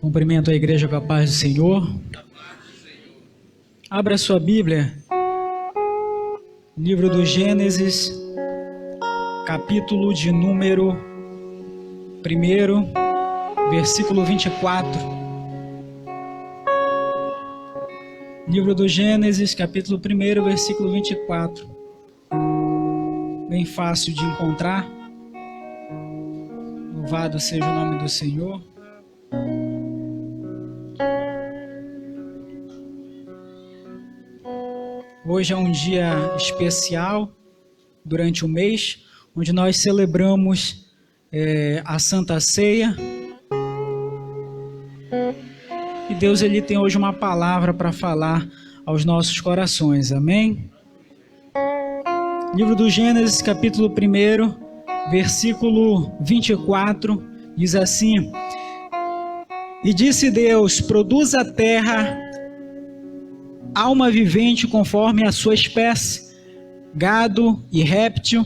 Cumprimento a igreja com a paz do Senhor. Abra a sua Bíblia, livro do Gênesis, capítulo de número 1, versículo 24. Livro do Gênesis, capítulo 1, versículo 24. Bem fácil de encontrar. Louvado seja o nome do Senhor. Hoje é um dia especial durante o mês, onde nós celebramos a Santa Ceia. E Deus ele tem hoje uma palavra para falar aos nossos corações, amém? Livro do Gênesis, capítulo 1, versículo 24, diz assim: E disse Deus, produza a terra alma vivente conforme a sua espécie, gado e réptil,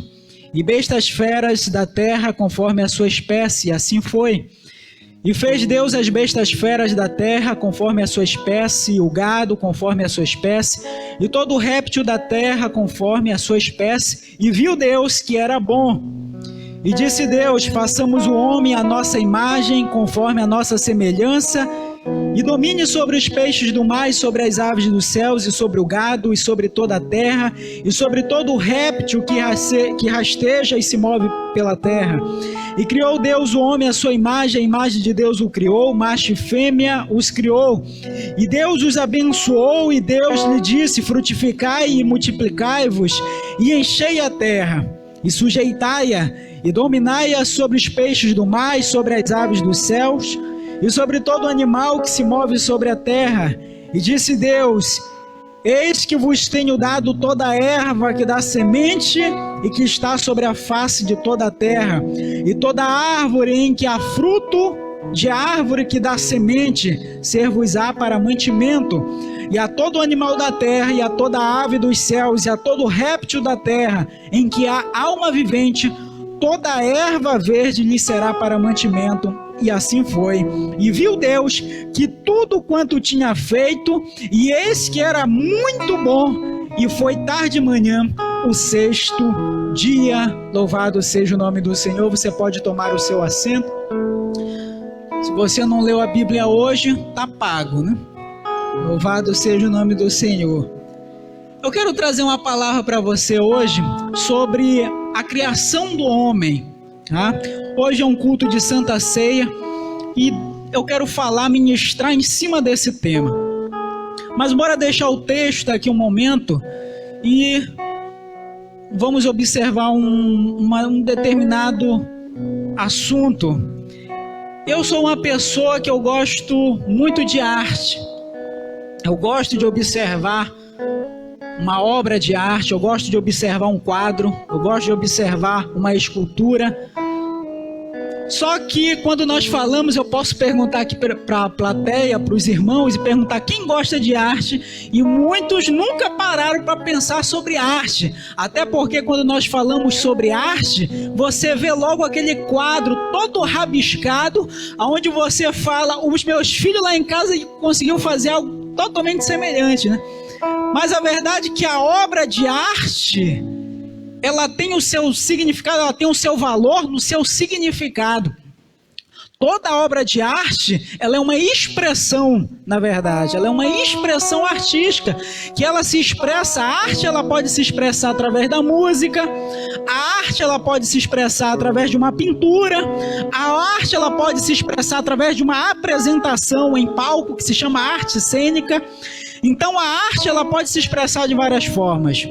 e bestas feras da terra conforme a sua espécie, e assim foi. E fez Deus as bestas feras da terra conforme a sua espécie, o gado conforme a sua espécie, e todo réptil da terra conforme a sua espécie, e viu Deus que era bom. E disse Deus, façamos o homem à nossa imagem, conforme a nossa semelhança, e domine sobre os peixes do mar, e sobre as aves dos céus, e sobre o gado, e sobre toda a terra, e sobre todo o réptil que rasteja e se move pela terra. E criou Deus o homem à sua imagem, a imagem de Deus o criou, macho e fêmea os criou. E Deus os abençoou, e Deus lhe disse, frutificai e multiplicai-vos, e enchei a terra, e sujeitai-a, e dominai-a sobre os peixes do mar, e sobre as aves dos céus, e sobre todo animal que se move sobre a terra. E disse Deus, eis que vos tenho dado toda a erva que dá semente e que está sobre a face de toda a terra, e toda árvore em que há fruto de árvore que dá semente, ser-vos-á para mantimento, e a todo animal da terra, e a toda ave dos céus, e a todo réptil da terra, em que há alma vivente, toda a erva verde lhe será para mantimento. E assim foi. E viu Deus que tudo quanto tinha feito, e eis que era muito bom, e foi tarde de manhã, o sexto dia. Louvado seja o nome do Senhor. Você pode tomar o seu assento. Se você não leu a Bíblia hoje, tá pago, né? Louvado seja o nome do Senhor. Eu quero trazer uma palavra para você hoje sobre a criação do homem, tá? Hoje é um culto de Santa Ceia e eu quero ministrar em cima desse tema. Mas bora deixar o texto aqui um momento e vamos observar um determinado assunto. Eu sou uma pessoa que eu gosto muito de arte. Eu gosto de observar uma obra de arte, eu gosto de observar um quadro, eu gosto de observar uma escultura. Só que quando nós falamos, eu posso perguntar aqui para a plateia, para os irmãos, e perguntar quem gosta de arte, e muitos nunca pararam para pensar sobre arte. Até porque quando nós falamos sobre arte, você vê logo aquele quadro todo rabiscado, onde você fala, os meus filhos lá em casa conseguiram fazer algo totalmente semelhante, né? Mas a verdade é que a obra de arte, ela tem o seu significado, ela tem o seu valor no seu significado. Toda obra de arte, ela é uma expressão, na verdade, ela é uma expressão artística, que ela se expressa, a arte ela pode se expressar através da música, a arte ela pode se expressar através de uma pintura, a arte ela pode se expressar através de uma apresentação em palco, que se chama arte cênica. Então a arte ela pode se expressar de várias formas.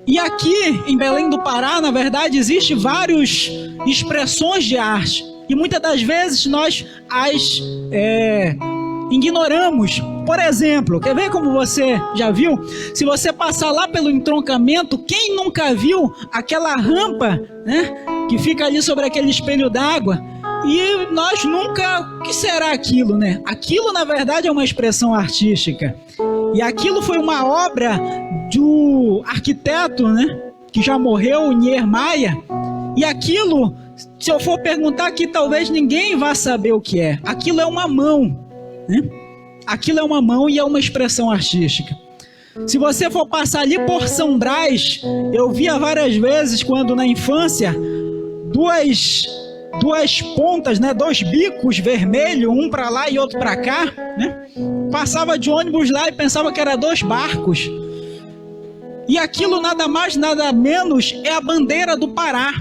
E aqui em Belém do Pará, na verdade, existem várias expressões de arte. E muitas das vezes nós as ignoramos. Por exemplo, quer ver como você já viu? Se você passar lá pelo entroncamento, quem nunca viu aquela rampa, né, que fica ali sobre aquele espelho d'água? E nós nunca... O que será aquilo, né? Aquilo, na verdade, é uma expressão artística. E aquilo foi uma obra do arquiteto, né, que já morreu, Niemeyer. E aquilo Se eu for perguntar aqui, talvez ninguém vá saber o que é. Aquilo é uma mão, né? Aquilo é uma mão e é uma expressão artística. Se você for passar ali por São Brás, eu via várias vezes, quando na infância, duas pontas, né, dois bicos vermelhos, um para lá e outro para cá, né? Passava de ônibus lá e pensava que era 2 barcos. E aquilo nada mais, nada menos é a bandeira do Pará.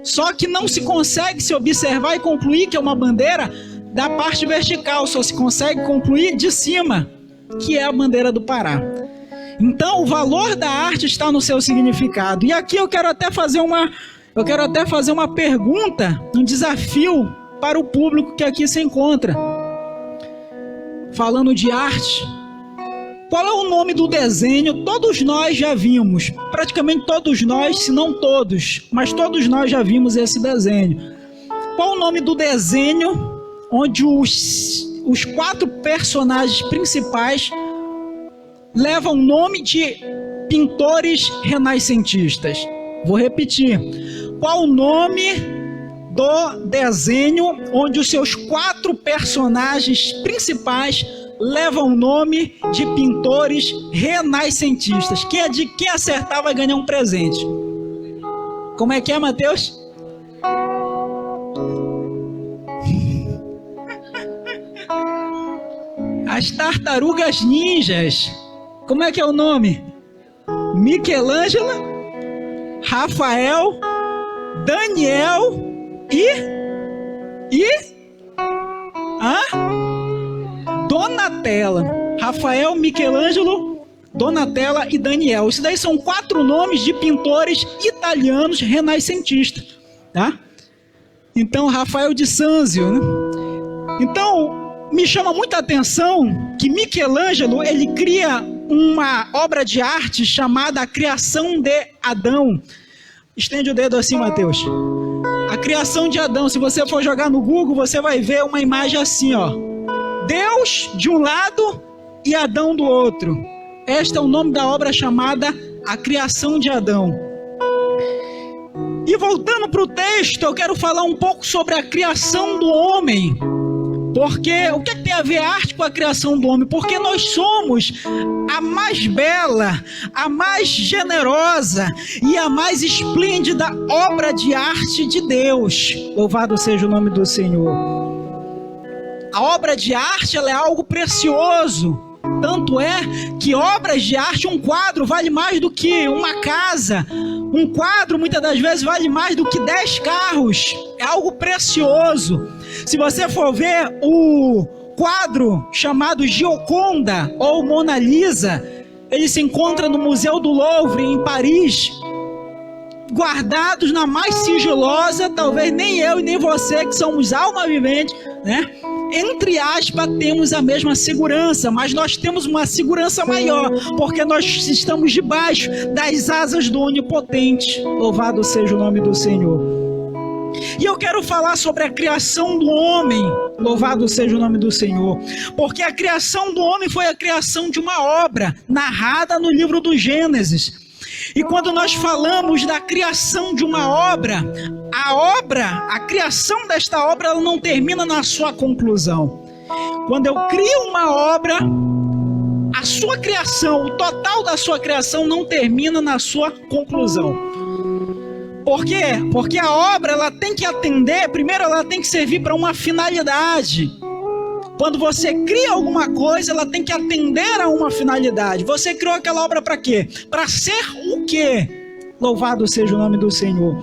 Só que não se consegue se observar e concluir que é uma bandeira da parte vertical, só se consegue concluir de cima, que é a bandeira do Pará. Então o valor da arte está no seu significado. E aqui eu quero até fazer uma pergunta, um desafio para o público que aqui se encontra. Falando de arte, qual é o nome do desenho? Todos nós já vimos, praticamente todos nós, se não todos, mas todos nós já vimos esse desenho. Qual o nome do desenho onde os 4 personagens principais levam o nome de pintores renascentistas? Vou repetir. Qual o nome do desenho onde os seus 4 personagens principais levam o nome de pintores renascentistas? Quem acertar vai ganhar um presente. Como é que é, Mateus? As Tartarugas Ninjas. Como é que é o nome? Michelangelo, Rafael, Daniel Donatella. Rafael, Michelangelo, Donatella e Daniel. Isso daí são 4 nomes de pintores italianos renascentistas, tá? Então, Rafael de Sanzio, né? Então, me chama muita atenção que Michelangelo, ele cria uma obra de arte chamada A Criação de Adão. Estende o dedo assim, Mateus. A Criação de Adão. Se você for jogar no Google, você vai ver uma imagem assim, ó. Deus de um lado e Adão do outro. Este é o nome da obra chamada A Criação de Adão. E voltando para o texto, eu quero falar um pouco sobre a criação do homem. Porque o que tem a ver a arte com a criação do homem? Porque nós somos a mais bela, a mais generosa e a mais esplêndida obra de arte de Deus. Louvado seja o nome do Senhor. A obra de arte, ela é algo precioso. Tanto é que obras de arte, um quadro vale mais do que uma casa. Um quadro, muitas das vezes, vale mais do que 10 carros. É algo precioso. Se você for ver o quadro chamado Gioconda ou Mona Lisa, ele se encontra no Museu do Louvre, em Paris, guardados na mais sigilosa, talvez nem eu e nem você, que somos alma vivente, né? Entre aspas, temos a mesma segurança, mas nós temos uma segurança maior, porque nós estamos debaixo das asas do Onipotente. Louvado seja o nome do Senhor. E eu quero falar sobre a criação do homem. Louvado seja o nome do Senhor. Porque a criação do homem foi a criação de uma obra narrada no livro do Gênesis. E quando nós falamos da criação de uma obra, a criação desta obra, ela não termina na sua conclusão. Quando eu crio uma obra, a sua criação, o total da sua criação não termina na sua conclusão. Por quê? Porque a obra, ela tem que atender, primeiro ela tem que servir para uma finalidade. Quando você cria alguma coisa, ela tem que atender a uma finalidade. Você criou aquela obra para quê? Para ser o quê? Louvado seja o nome do Senhor.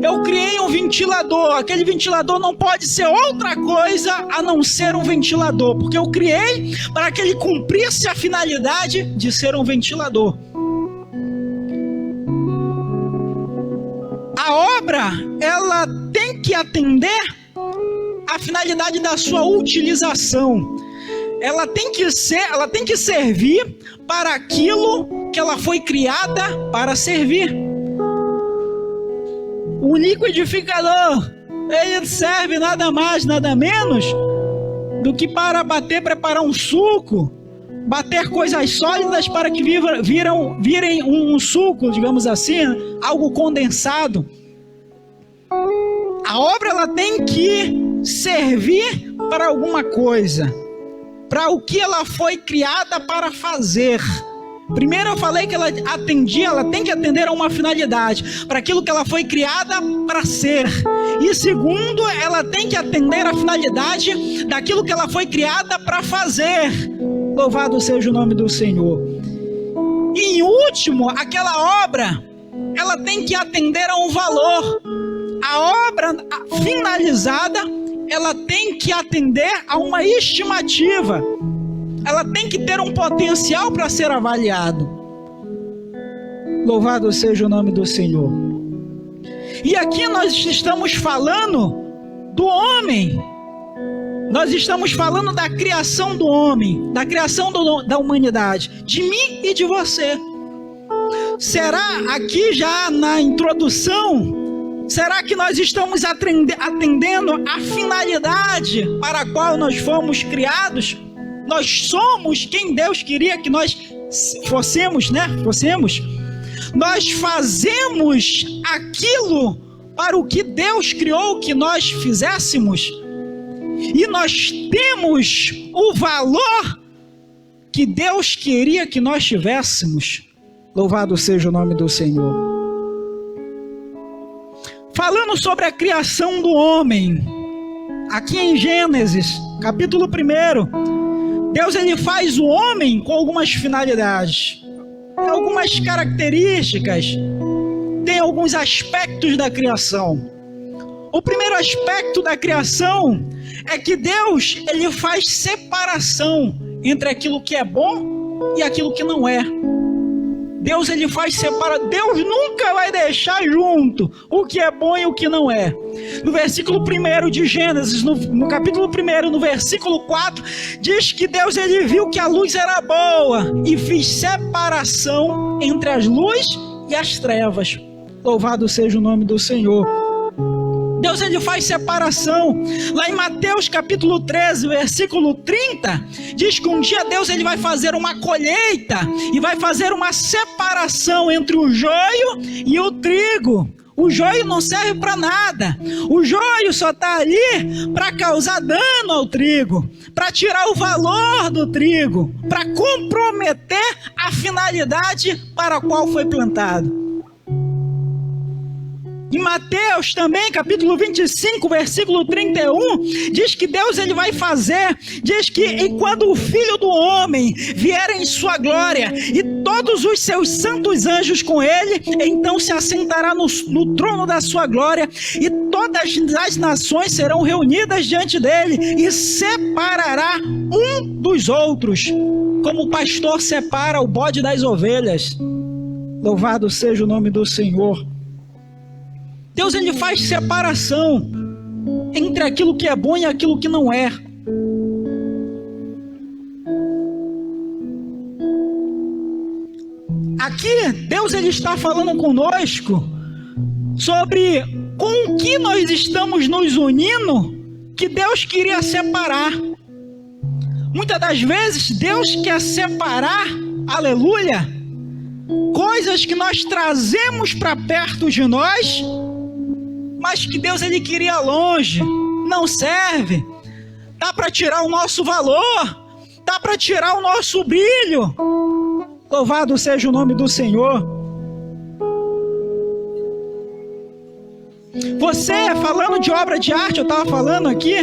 Eu criei um ventilador. Aquele ventilador não pode ser outra coisa a não ser um ventilador, porque eu criei para que ele cumprisse a finalidade de ser um ventilador. A obra, ela tem que atender a finalidade da sua utilização. Ela tem que servir para aquilo que ela foi criada para servir. O liquidificador, ele serve nada mais, nada menos do que para preparar um suco, bater coisas sólidas para que virem um suco, digamos assim, algo condensado. A obra ela tem que servir para alguma coisa, para o que ela foi criada para fazer. Primeiro eu falei que ela tem que atender a uma finalidade, para aquilo que ela foi criada para ser. E segundo, ela tem que atender a finalidade daquilo que ela foi criada para fazer. Louvado seja o nome do Senhor. E em último, aquela obra, ela tem que atender a um valor. A obra finalizada, ela tem que atender a uma estimativa. Ela tem que ter um potencial para ser avaliado. Louvado seja o nome do Senhor. E aqui nós estamos falando do homem. Nós estamos falando da criação do homem, da criação da humanidade, de mim e de você. Será aqui já na introdução, será que nós estamos atendendo a finalidade para a qual nós fomos criados? Nós somos quem Deus queria que nós fossemos, né? Nós fazemos aquilo para o que Deus criou que nós fizéssemos. E nós temos o valor que Deus queria que nós tivéssemos. Louvado seja o nome do Senhor. Falando sobre a criação do homem, aqui em Gênesis, capítulo 1, Deus ele faz o homem com algumas finalidades, algumas características, tem alguns aspectos da criação. O primeiro aspecto da criação é que Deus ele faz separação entre aquilo que é bom e aquilo que não é. Deus ele faz separação. Deus nunca vai deixar junto o que é bom e o que não é. No versículo 1 de Gênesis, no capítulo 1, no versículo 4, diz que Deus ele viu que a luz era boa e fez separação entre as luzes e as trevas. Louvado seja o nome do Senhor. Deus ele faz separação. Lá em Mateus capítulo 13, versículo 30, diz que um dia Deus ele vai fazer uma colheita e vai fazer uma separação entre o joio e o trigo. O joio não serve para nada. O joio só está ali para causar dano ao trigo, para tirar o valor do trigo, para comprometer a finalidade para a qual foi plantado. Em Mateus também, capítulo 25, versículo 31, diz que Deus ele vai fazer, diz que e quando o Filho do Homem vier em sua glória e todos os seus santos anjos com ele, então se assentará no trono da sua glória e todas as nações serão reunidas diante dele e separará um dos outros, como o pastor separa o bode das ovelhas. Louvado seja o nome do Senhor. Deus ele faz separação entre aquilo que é bom e aquilo que não é. Aqui Deus ele está falando conosco sobre com o que nós estamos nos unindo que Deus queria separar. Muitas das vezes Deus quer separar, aleluia, coisas que nós trazemos para perto de nós, mas que Deus ele queria longe, não serve, dá para tirar o nosso valor, dá para tirar o nosso brilho. Louvado seja o nome do Senhor. Você, falando de obra de arte, eu estava falando aqui,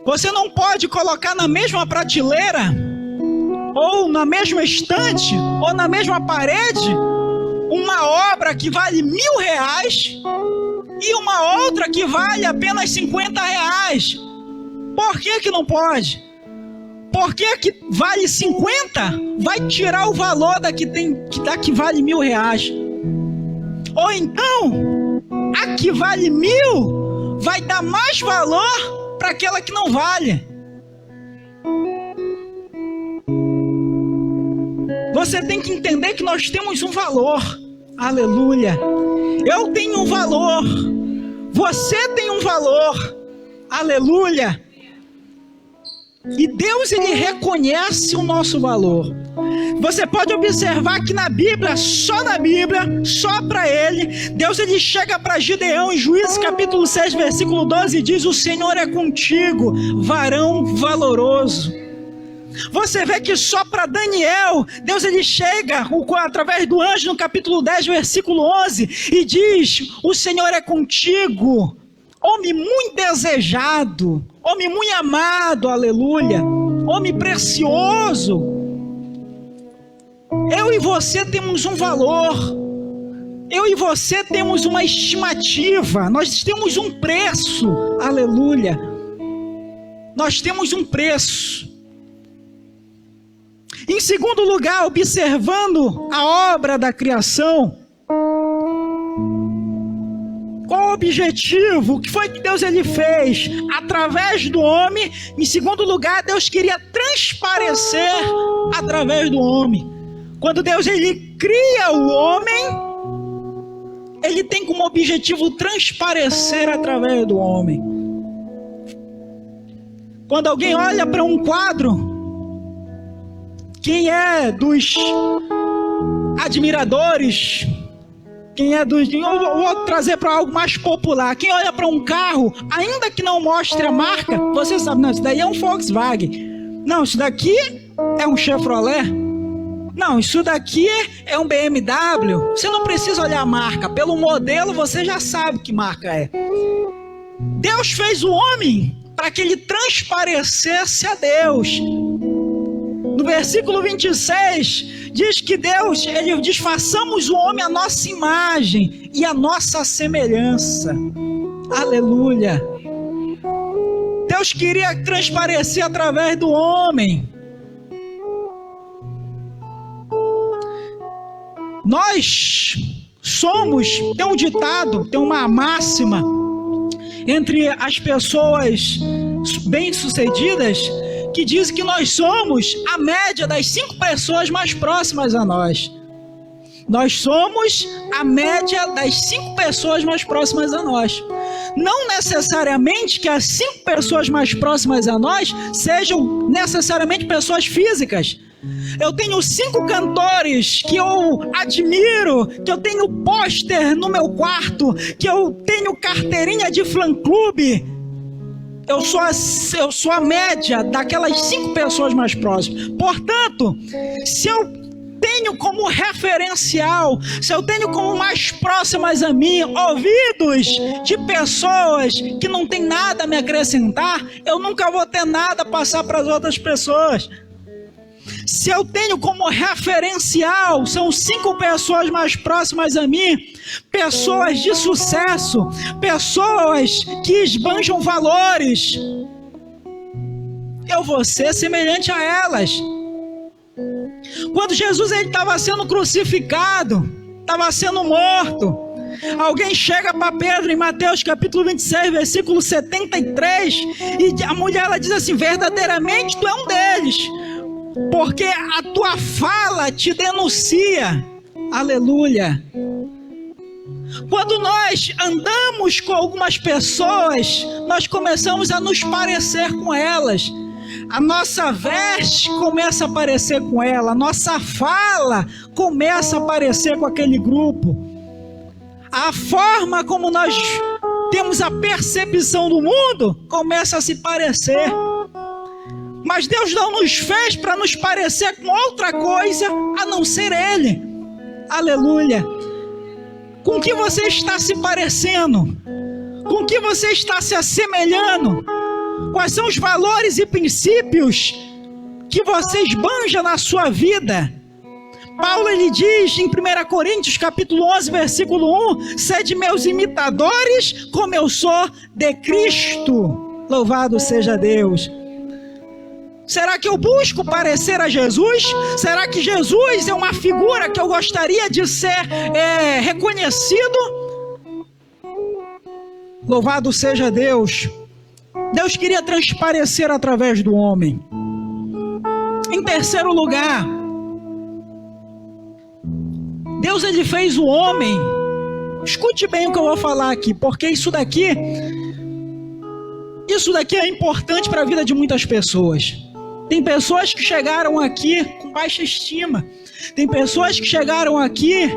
você não pode colocar na mesma prateleira, ou na mesma estante, ou na mesma parede, uma obra que vale R$1.000 e uma outra que vale apenas R$50. Por que que não pode? Porque que vale 50 vai tirar o valor da que vale R$1.000. Ou então, a que vale 1.000 vai dar mais valor para aquela que não vale. Você tem que entender que nós temos um valor. Aleluia. Eu tenho um valor. Você tem um valor. Aleluia. E Deus ele reconhece o nosso valor. Você pode observar que na Bíblia, só para ele, Deus ele chega para Gideão em Juízes capítulo 6, versículo 12 e diz: o Senhor é contigo, varão valoroso. Você vê que só para Daniel, Deus ele chega através do anjo no capítulo 10, versículo 11 e diz: o Senhor é contigo, homem muito desejado, homem muito amado, aleluia, homem precioso. Eu e você temos um valor, eu e você temos uma estimativa, nós temos um preço, aleluia, nós temos um preço. Em segundo lugar, observando a obra da criação, qual o objetivo? O que foi que Deus ele fez? Através do homem. Em segundo lugar, Deus queria transparecer através do homem. Quando Deus ele cria o homem, ele tem como objetivo transparecer através do homem. Quando alguém olha para um quadro, quem é dos admiradores, quem é dos... Eu vou trazer para algo mais popular. Quem olha para um carro, ainda que não mostre a marca, você sabe, não, isso daí é um Volkswagen. Não, isso daqui é um Chevrolet. Não, isso daqui é um BMW. Você não precisa olhar a marca. Pelo modelo, você já sabe que marca é. Deus fez o homem para que ele transparecesse a Deus. No versículo 26, diz que Deus, ele diz: façamos o homem a nossa imagem e a nossa semelhança. Aleluia. Deus queria transparecer através do homem. Nós somos, tem um ditado, tem uma máxima entre as pessoas bem-sucedidas, que diz que nós somos a média das 5 pessoas mais próximas a nós. Nós somos a média das 5 pessoas mais próximas a nós. Não necessariamente que as 5 pessoas mais próximas a nós sejam necessariamente pessoas físicas. Eu tenho 5 cantores que eu admiro, que eu tenho pôster no meu quarto, que eu tenho carteirinha de fã-clube. Eu sou a média daquelas 5 pessoas mais próximas. Portanto, se eu tenho como referencial, se eu tenho como mais próximas a mim ouvidos de pessoas que não tem nada a me acrescentar, eu nunca vou ter nada a passar para as outras pessoas. Se eu tenho como referencial, são 5 pessoas mais próximas a mim, pessoas de sucesso, pessoas que esbanjam valores, eu vou ser semelhante a elas. Quando Jesus estava sendo crucificado, estava sendo morto, alguém chega para Pedro em Mateus capítulo 26, versículo 73, e a mulher ela diz assim: verdadeiramente tu é um deles, porque a tua fala te denuncia. Aleluia. Quando nós andamos com algumas pessoas, nós começamos a nos parecer com elas. A nossa veste começa a parecer com ela, a nossa fala começa a parecer com aquele grupo. A forma como nós temos a percepção do mundo começa a se parecer. Mas Deus não nos fez para nos parecer com outra coisa a não ser Ele. Aleluia. Com que você está se parecendo? Com que você está se assemelhando? Quais são os valores e princípios que você esbanja na sua vida? Paulo ele diz em 1 Coríntios capítulo 11, versículo 1: sede meus imitadores, como eu sou de Cristo. Louvado seja Deus. Será que eu busco parecer a Jesus? Será que Jesus é uma figura que eu gostaria de ser reconhecido? Louvado seja Deus. Deus queria transparecer através do homem. Em terceiro lugar, Deus ele fez o homem. Escute bem o que eu vou falar aqui, porque isso daqui é importante para a vida de muitas pessoas. Tem pessoas que chegaram aqui com baixa estima. Tem pessoas que chegaram aqui,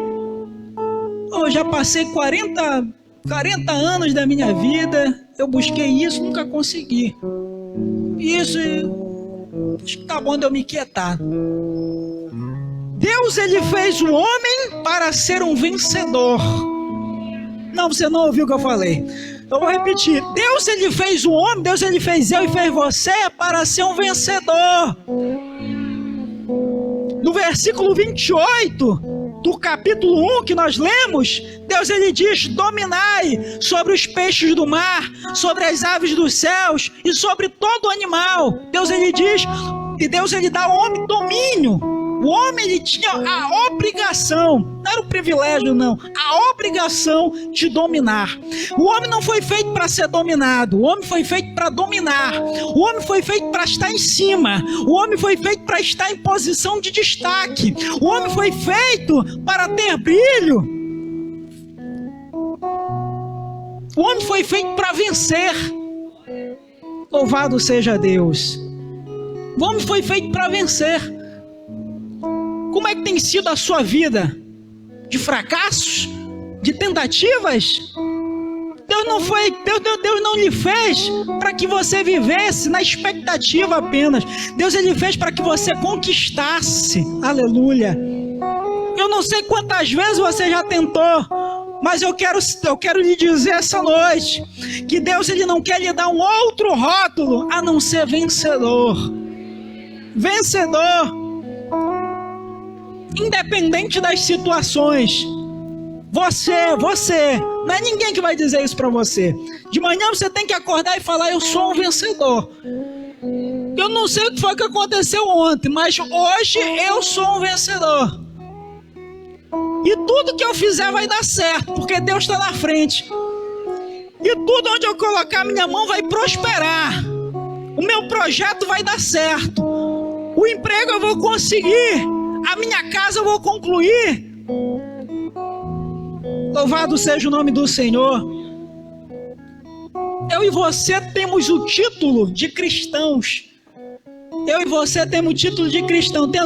eu já passei 40 anos da minha vida, eu busquei isso, nunca consegui. Isso, acho que tá bom de eu me quietar. Deus, ele fez o homem para ser um vencedor. Não, você não ouviu o que eu falei. Eu vou repetir. Deus, ele fez o homem, Deus, ele fez eu e fez você para ser um vencedor. No versículo 28 do capítulo 1 que nós lemos, Deus, ele diz: dominai sobre os peixes do mar, sobre as aves dos céus e sobre todo animal. Deus, ele diz, e Deus, ele dá ao homem domínio. O homem, ele tinha a obrigação, não era o privilégio não, a obrigação de dominar. O homem não foi feito para ser dominado, o homem foi feito para dominar. O homem foi feito para estar em cima, o homem foi feito para estar em posição de destaque. O homem foi feito para ter brilho. O homem foi feito para vencer. Louvado seja Deus. O homem foi feito para vencer. Como é que tem sido a sua vida? De fracassos? De tentativas? Deus não lhe fez para que você vivesse na expectativa apenas. Deus, ele fez para que você conquistasse. Aleluia. Eu não sei quantas vezes você já tentou, mas eu quero lhe dizer essa noite que Deus, ele não quer lhe dar um outro rótulo a não ser vencedor. Vencedor. Independente das situações, você, não é ninguém que vai dizer isso para você. De manhã você tem que acordar e falar: eu sou um vencedor. Eu não sei o que foi que aconteceu ontem, mas hoje eu sou um vencedor. E tudo que eu fizer vai dar certo, porque Deus está na frente. E tudo onde eu colocar minha mão vai prosperar. O meu projeto vai dar certo. O emprego eu vou conseguir. A minha casa eu vou concluir. Louvado seja o nome do Senhor. Eu e você temos o título de cristãos. Eu e você temos o título de cristão. Tem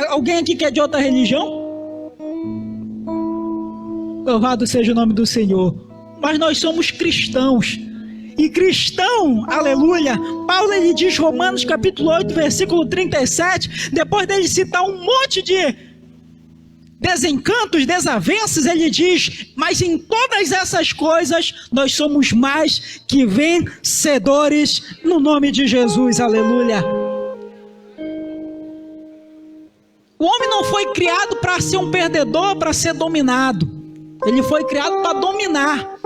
alguém aqui que é de outra religião? Louvado seja o nome do Senhor. Mas nós somos cristãos. E cristão, aleluia, Paulo, ele diz, Romanos capítulo 8, versículo 37, depois dele citar um monte de desencantos, desavenças, ele diz: mas em todas essas coisas nós somos mais que vencedores no nome de Jesus, aleluia. O homem não foi criado para ser um perdedor, para ser dominado. Ele foi criado para dominar.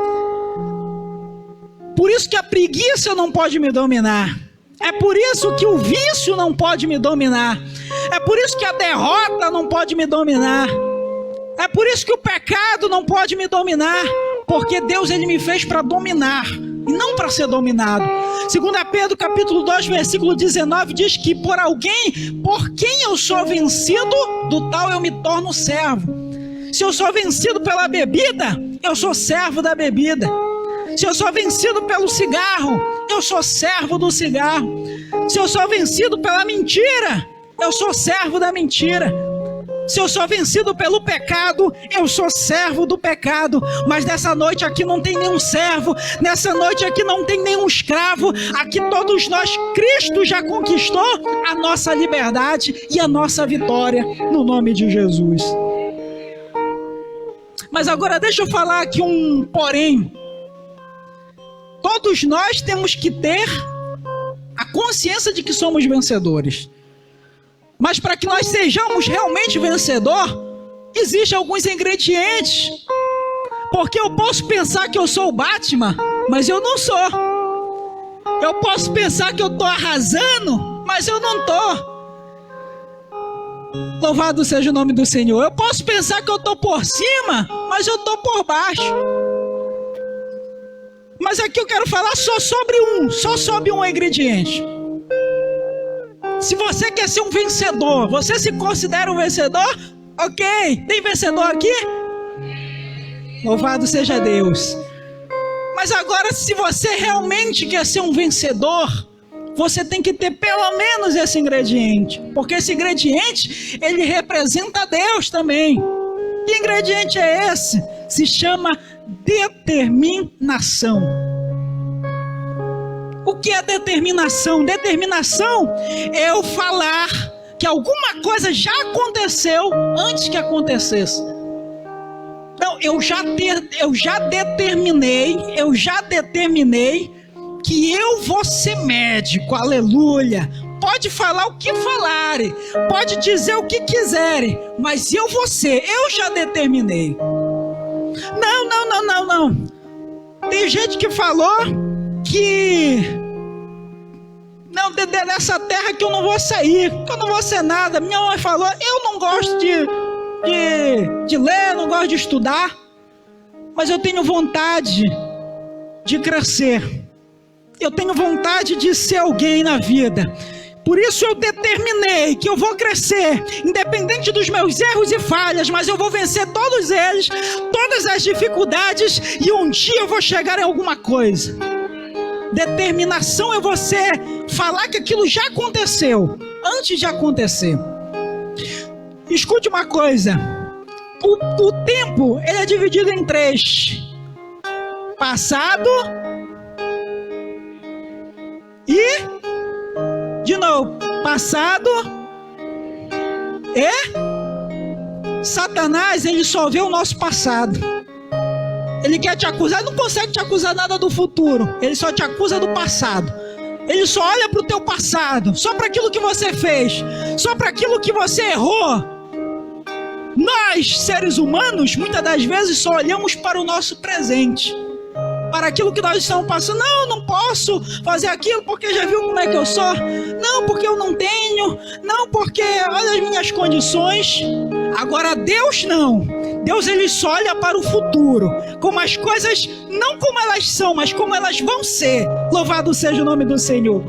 Por isso que a preguiça não pode me dominar. É por isso que o vício não pode me dominar. É por isso que a derrota não pode me dominar. É por isso que o pecado não pode me dominar. Porque Deus, ele me fez para dominar e não para ser dominado. 2 Pedro capítulo 2, versículo 19 diz que por quem eu sou vencido, do tal eu me torno servo. Se eu sou vencido pela bebida, eu sou servo da bebida. Se eu sou vencido pelo cigarro, eu sou servo do cigarro. Se eu sou vencido pela mentira, eu sou servo da mentira. Se eu sou vencido pelo pecado, eu sou servo do pecado. Mas nessa noite aqui não tem nenhum servo, nessa noite aqui não tem nenhum escravo. Aqui todos nós, Cristo já conquistou a nossa liberdade e a nossa vitória no nome de Jesus. Mas agora deixa eu falar aqui um porém. Todos nós temos que ter a consciência de que somos vencedores. Mas para que nós sejamos realmente vencedor, existem alguns ingredientes. Porque eu posso pensar que eu sou o Batman, mas eu não sou. Eu posso pensar que eu estou arrasando, mas eu não estou. Louvado seja o nome do Senhor. Eu posso pensar que eu estou por cima, mas eu estou por baixo. Mas aqui eu quero falar só sobre um ingrediente. Se você quer ser um vencedor, você se considera um vencedor? Ok, tem vencedor aqui? Louvado seja Deus. Mas agora, se você realmente quer ser um vencedor, você tem que ter pelo menos esse ingrediente, porque esse ingrediente, ele representa Deus também. Que ingrediente é esse? Se chama determinação. O que é determinação? Determinação é eu falar que alguma coisa já aconteceu antes que acontecesse. Não, eu já determinei que eu vou ser médico, aleluia. Pode falar o que falarem, pode dizer o que quiserem, mas eu vou ser, eu já determinei. Não. Tem gente que falou que não, dessa terra que eu não vou sair, que eu não vou ser nada. Minha mãe falou, eu não gosto de ler, não gosto de estudar, mas eu tenho vontade de crescer. Eu tenho vontade de ser alguém na vida. Por isso eu determinei que eu vou crescer, independente dos meus erros e falhas, mas eu vou vencer todos eles, todas as dificuldades, e um dia eu vou chegar em alguma coisa. Determinação é você falar que aquilo já aconteceu, antes de acontecer. Escute uma coisa, o tempo ele é dividido em 3: passado e, de novo, passado e Satanás, ele só vê o nosso passado. Ele quer te acusar, não consegue te acusar nada do futuro, ele só te acusa do passado. Ele só olha para o teu passado, só para aquilo que você fez, só para aquilo que você errou. Nós, seres humanos, muitas das vezes só olhamos para o nosso presente, para aquilo que nós estamos passando. Não, eu não posso fazer aquilo porque já viu como é que eu sou. Não, porque eu não tenho. Não, porque olha as minhas condições. Agora Deus não. Deus, ele só olha para o futuro, como as coisas, não como elas são, mas como elas vão ser. Louvado seja o nome do Senhor.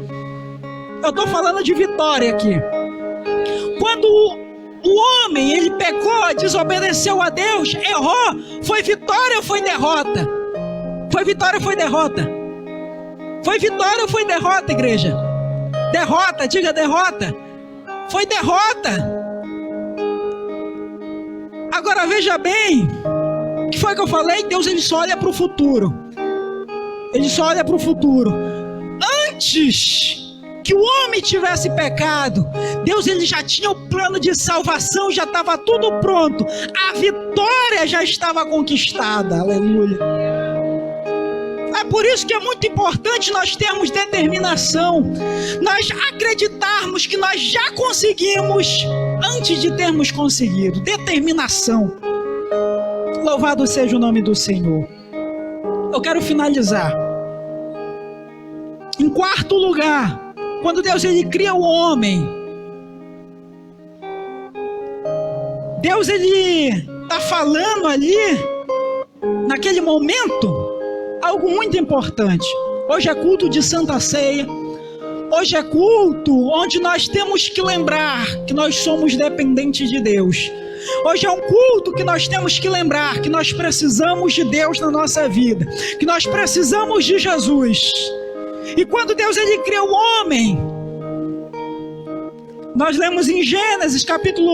Eu estou falando de vitória aqui. Quando o homem, ele pecou, desobedeceu a Deus, errou, foi vitória ou foi derrota? Foi vitória ou foi derrota? Foi vitória ou foi derrota, igreja? Derrota, diga derrota. Foi derrota. Agora veja bem, o que foi que eu falei? Deus, ele só olha para o futuro. Ele só olha para o futuro. Antes que o homem tivesse pecado, Deus, ele já tinha o plano de salvação, já estava tudo pronto. A vitória já estava conquistada, aleluia. É por isso que é muito importante nós termos determinação, nós acreditarmos que nós já conseguimos antes de termos conseguido. Determinação. Louvado seja o nome do Senhor. Eu quero finalizar. Em quarto lugar, quando Deus, ele cria o homem, Deus, ele está falando ali, naquele momento, algo muito importante. Hoje é culto de Santa Ceia. Hoje é culto onde nós temos que lembrar que nós somos dependentes de Deus. Hoje é um culto que nós temos que lembrar que nós precisamos de Deus na nossa vida, que nós precisamos de Jesus. E quando Deus, ele cria o homem, nós lemos em Gênesis capítulo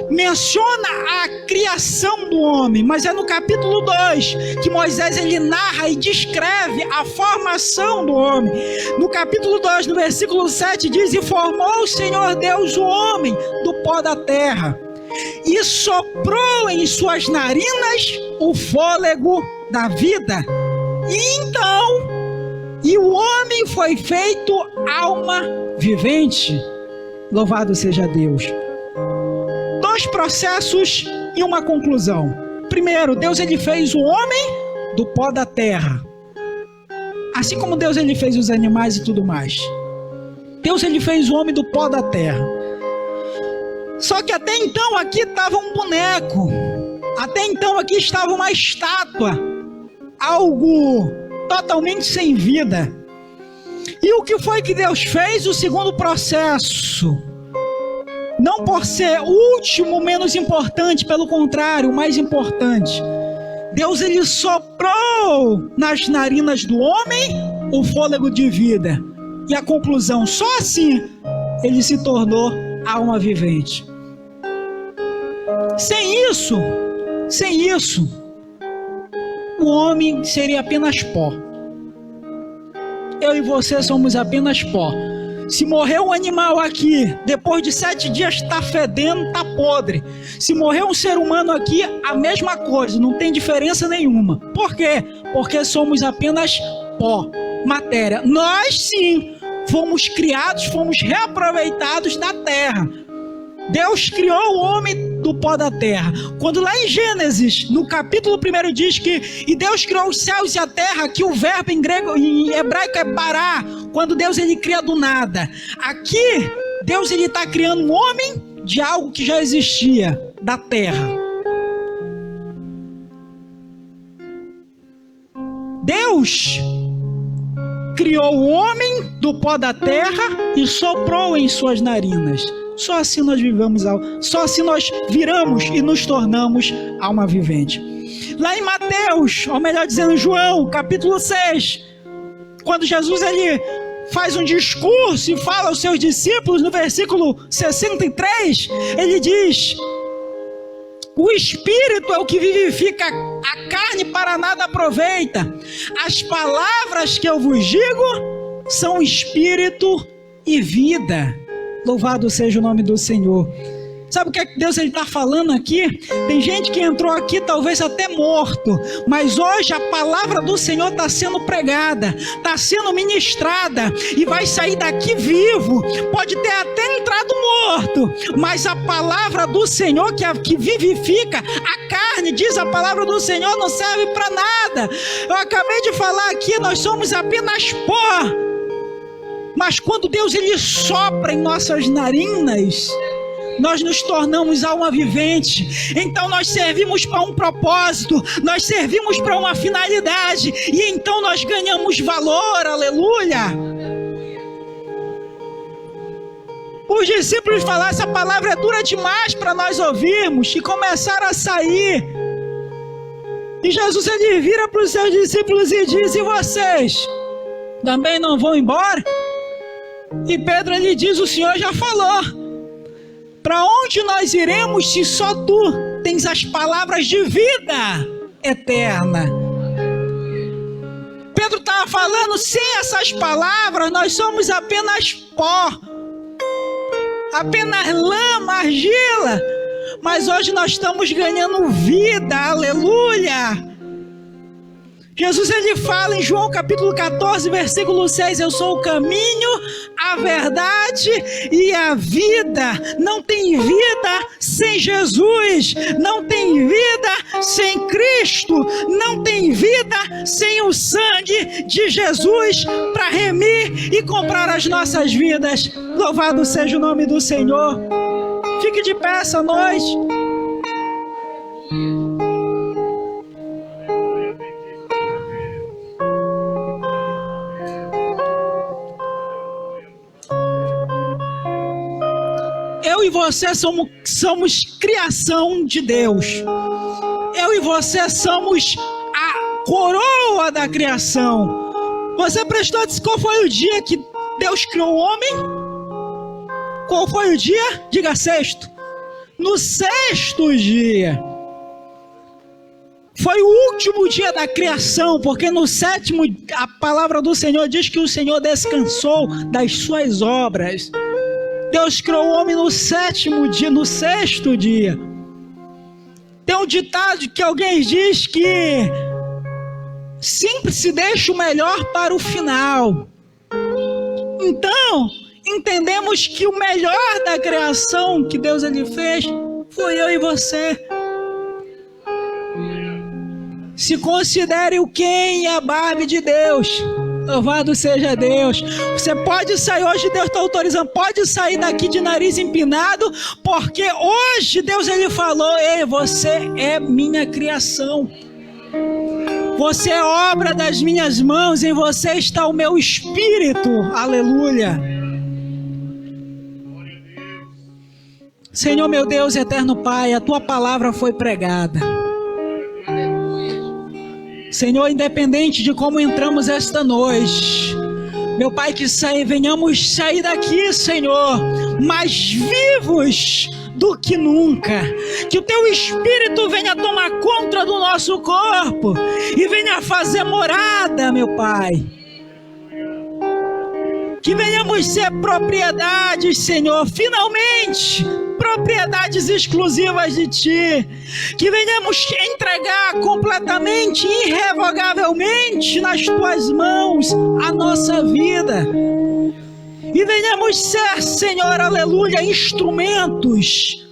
1, menciona a criação do homem, mas é no capítulo 2 que Moisés, ele narra e descreve a formação do homem. No capítulo 2, no versículo 7, diz: e formou o Senhor Deus o homem do pó da terra, e soprou em suas narinas o fôlego da vida, e o homem foi feito alma vivente. Louvado seja Deus. 2 processos e uma conclusão. Primeiro, Deus, ele fez o homem do pó da terra, assim como Deus, ele fez os animais e tudo mais. Deus, ele fez o homem do pó da terra. Só que até então aqui estava um boneco, até então aqui estava uma estátua, algo totalmente sem vida. E o que foi que Deus fez? O segundo processo, não por ser o último menos importante, pelo contrário, o mais importante. Deus, ele soprou nas narinas do homem o fôlego de vida. E a conclusão, só assim ele se tornou alma vivente. Sem isso, o homem seria apenas pó. Eu e você somos apenas pó. Se morrer um animal aqui, depois de 7 dias está fedendo, está podre. Se morrer um ser humano aqui, a mesma coisa, não tem diferença nenhuma. Por quê? Porque somos apenas pó, matéria. Nós sim, fomos criados, fomos reaproveitados da terra. Deus criou o homem do pó da terra. Quando lá em Gênesis, no capítulo 1 diz que e Deus criou os céus e a terra, que o verbo em grego, em hebraico é bará, quando Deus ele cria do nada. Aqui, Deus ele está criando um homem de algo que já existia, da terra. Deus criou o homem do pó da terra e soprou em suas narinas. Só assim nós viramos e nos tornamos alma vivente. Lá em Mateus, ou melhor dizendo, João, capítulo 6, quando Jesus ele faz um discurso e fala aos seus discípulos, no versículo 63, ele diz: o Espírito é o que vivifica, a carne para nada aproveita. As palavras que eu vos digo são Espírito e vida. Louvado seja o nome do Senhor. Sabe o que é que Deus está falando aqui? Tem gente que entrou aqui talvez até morto, mas hoje a palavra do Senhor está sendo pregada, está sendo ministrada e vai sair daqui vivo. Pode ter até entrado morto, mas a palavra do Senhor que vivifica a carne, diz a palavra do Senhor, não serve para nada. Eu acabei de falar aqui, nós somos apenas pó. Mas quando Deus ele sopra em nossas narinas, nós nos tornamos alma vivente. Então nós servimos para um propósito, nós servimos para uma finalidade, e então nós ganhamos valor, aleluia. Os discípulos falaram, essa palavra é dura demais para nós ouvirmos, e começaram a sair. E Jesus ele vira para os seus discípulos e diz: e vocês também não vão embora? E Pedro ele diz: o Senhor já falou. Para onde nós iremos se só tu tens as palavras de vida eterna? Pedro estava falando, sem essas palavras nós somos apenas pó, apenas lama, argila. Mas hoje nós estamos ganhando vida, aleluia. Jesus ele fala em João capítulo 14, versículo 6, eu sou o caminho, a verdade e a vida. Não tem vida sem Jesus, não tem vida sem Cristo, não tem vida sem o sangue de Jesus para remir e comprar as nossas vidas. Louvado seja o nome do Senhor. Fique de pé essa noite. Eu e você somos criação de Deus. Eu e você somos a coroa da criação. Você prestou atenção qual foi o dia que Deus criou o homem? Qual foi o dia? Diga sexto. No sexto dia. Foi o último dia da criação, porque no sétimo a palavra do Senhor diz que o Senhor descansou das suas obras. Deus criou o homem no sétimo dia, no sexto dia. Tem um ditado que alguém diz que sempre se deixa o melhor para o final. Então, entendemos que o melhor da criação que Deus ele fez foi eu e você. Se considere o Ken e a Barbie de Deus. Louvado seja Deus. Você pode sair, hoje Deus está autorizando, pode sair daqui de nariz empinado, porque hoje Deus ele falou: ei, você é minha criação, você é obra das minhas mãos, em você está o meu espírito, aleluia. Senhor meu Deus, eterno Pai, a tua palavra foi pregada. Senhor, independente de como entramos esta noite, Meu Pai, que venhamos sair daqui, Senhor, mais vivos do que nunca. Que o Teu Espírito venha tomar conta do nosso corpo e venha fazer morada, meu Pai. Que venhamos ser propriedades, Senhor, finalmente, propriedades exclusivas de Ti. Que venhamos entregar completamente, irrevogavelmente nas Tuas mãos a nossa vida. E venhamos ser, Senhor, aleluia, instrumentos,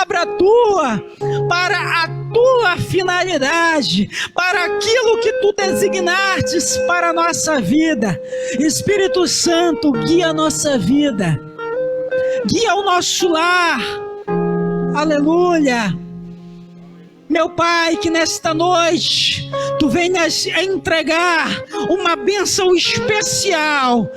obra Tua, para a Tua finalidade, para aquilo que Tu designaste para a nossa vida. Espírito Santo, guia a nossa vida, guia o nosso lar, aleluia. Meu Pai, que nesta noite Tu venhas entregar uma bênção especial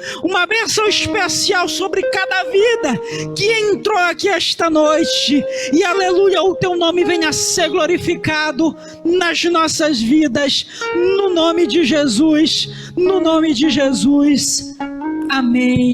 sobre cada vida que entrou aqui esta noite. E aleluia, o Teu nome venha a ser glorificado nas nossas vidas, no nome de Jesus, amém.